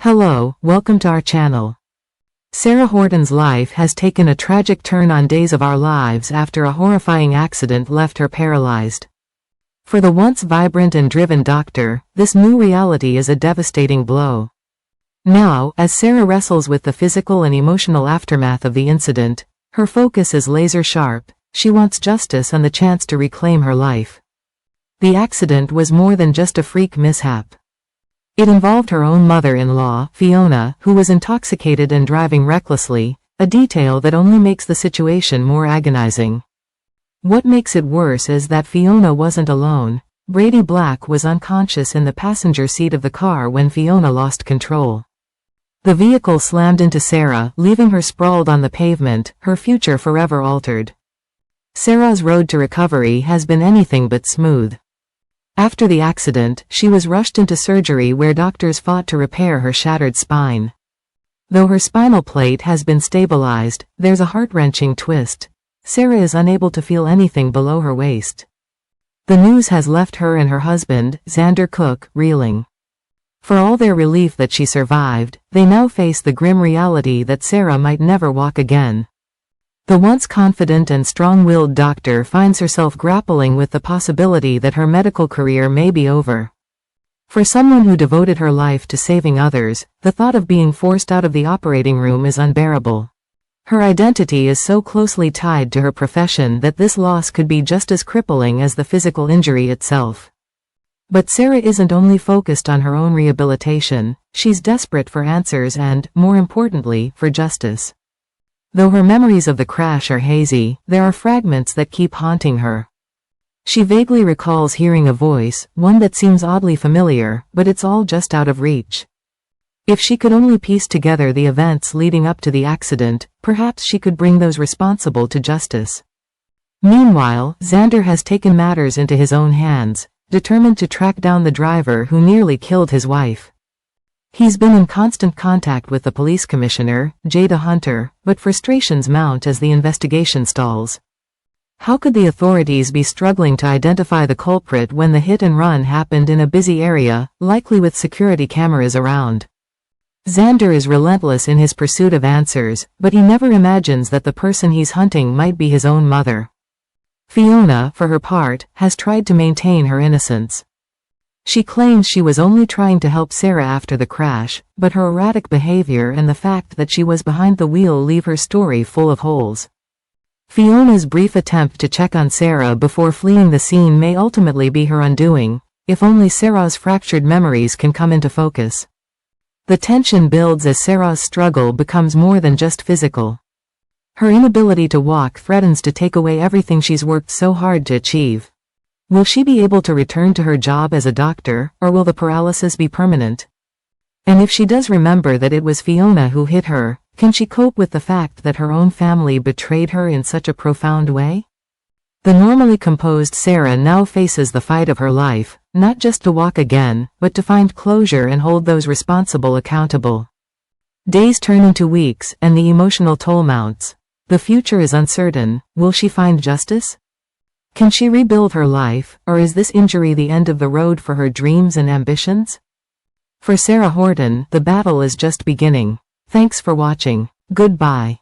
Hello, welcome to our channel. Sarah Horton's life has taken a tragic turn on Days of Our Lives after a horrifying accident left her paralyzed. For the once vibrant and driven doctor, this new reality is a devastating blow. Now, as Sarah wrestles with the physical and emotional aftermath of the incident, her focus is laser-sharp. She wants justice and the chance to reclaim her life. The accident was more than just a freak mishap. It involved her own mother-in-law, Fiona, who was intoxicated and driving recklessly, a detail that only makes the situation more agonizing. What makes it worse is that Fiona wasn't alone. Brady Black was unconscious in the passenger seat of the car when Fiona lost control. The vehicle slammed into Sarah, leaving her sprawled on the pavement, her future forever altered. Sarah's road to recovery has been anything but smooth. After the accident, she was rushed into surgery where doctors fought to repair her shattered spine. Though her spinal plate has been stabilized, there's a heart-wrenching twist. Sarah is unable to feel anything below her waist. The news has left her and her husband, Xander Cook, reeling. For all their relief that she survived, they now face the grim reality that Sarah might never walk again. The once confident and strong-willed doctor finds herself grappling with the possibility that her medical career may be over. For someone who devoted her life to saving others, the thought of being forced out of the operating room is unbearable. Her identity is so closely tied to her profession that this loss could be just as crippling as the physical injury itself. But Sarah isn't only focused on her own rehabilitation, she's desperate for answers and, more importantly, for justice. Though her memories of the crash are hazy, there are fragments that keep haunting her. She vaguely recalls hearing a voice, one that seems oddly familiar, but it's all just out of reach. If she could only piece together the events leading up to the accident, perhaps she could bring those responsible to justice. Meanwhile, Xander has taken matters into his own hands, determined to track down the driver who nearly killed his wife. He's been in constant contact with the police commissioner, Jada Hunter, but frustrations mount as the investigation stalls. How could the authorities be struggling to identify the culprit when the hit and run happened in a busy area, likely with security cameras around? Xander is relentless in his pursuit of answers, but he never imagines that the person he's hunting might be his own mother. Fiona, for her part, has tried to maintain her innocence. She claims she was only trying to help Sarah after the crash, but her erratic behavior and the fact that she was behind the wheel leave her story full of holes. Fiona's brief attempt to check on Sarah before fleeing the scene may ultimately be her undoing, if only Sarah's fractured memories can come into focus. The tension builds as Sarah's struggle becomes more than just physical. Her inability to walk threatens to take away everything she's worked so hard to achieve. Will she be able to return to her job as a doctor, or will the paralysis be permanent? And if she does remember that it was Fiona who hit her, can she cope with the fact that her own family betrayed her in such a profound way? The normally composed Sarah now faces the fight of her life, not just to walk again, but to find closure and hold those responsible accountable. Days turn into weeks, and the emotional toll mounts. The future is uncertain. Will she find justice? Can she rebuild her life, or is this injury the end of the road for her dreams and ambitions? For Sarah Horton, the battle is just beginning. Thanks for watching. Goodbye.